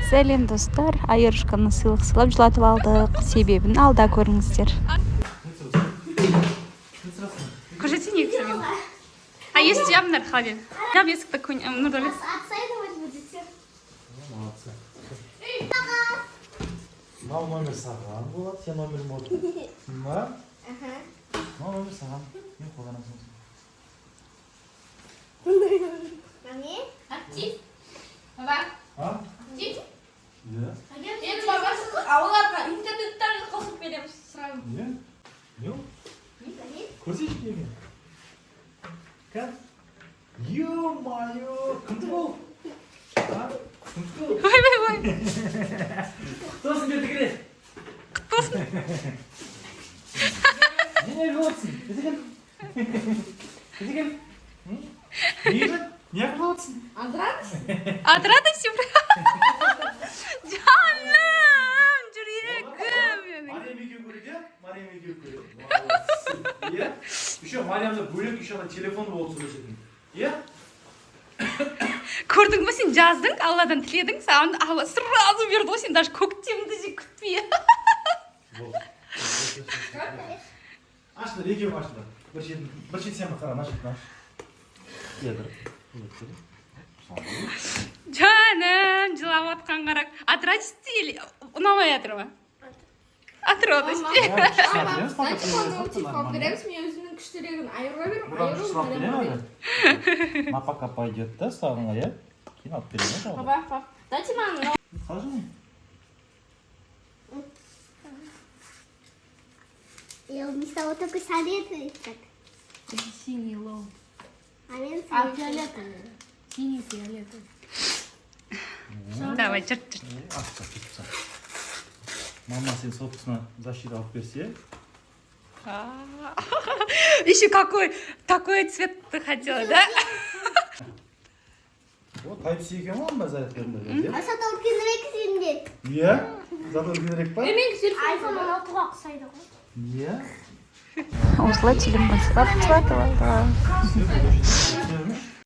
Сәлем достар, айырышқаны сыйлық сыйлап жылатып алдық. Себебін алда көріңіздер. Күжетсен екі сәлем. А есть явно архалин. Я без такой, ну да. Отсайдывать будете? Молодцы. Мал номер саған болады, сен номер мод. Ма? Мал номер саған. Не қолданасың? Маме? Актив. Баба. А? Актив. Иә. Енді бабасы ауыларға интернеттен қосып береміз сразу. Иә? Не? Көрсетші неге? Кән? Ё-майо! Кімді бұл? А? Кімді бұл? Ой. Құттосын берді кіре? Құттосын. Не болсын? Кеді кел? Нейді? Не болсын? От радости? От радости? Жаным, жүрегім. Мариям екеу көреді, иә? Мариям екеу көреді. Иә? Еще Мариямда бөлек еще ана телефоны болып сөйлесетін. Иә? Көрдің бе сен жаздың, Алладан тіледің, саған Алла сразу берді ғой, сен даже көктемді де күтпей. Ашты, екеуің ашты. Bir шетін сен қара, ашты. Жаным, жылап отқан қарақ. От радости или ұнамай жатыр ма? От радости. Значит, оны телефон береміз, мен өзімнің күштілігін айыруға беріп, Бұдан күшілап берем әлі? Напака пойдет да, сағыңа, иә? Кейін алып берем, иә? Баба, пап, дайте маған. Қалжы не? Я не стала только советовать так. Это синий лоу. А мен А советую. фиолетовый? Синий фиолетовый. Давай, жырт. Ашты, кетіпсі. Мама сен собственно защита алып берсе. Еще такой цвет ты хотела, да? О, Type-C екен ғой, ма зарядкаларында? А сатылып кенірек сенде. Иә? Зато кенірек па? Мен телефон. Айфон 16-ға ұқсайды ғой. Иә? Осылай телефон сыйлап жылатып алдық.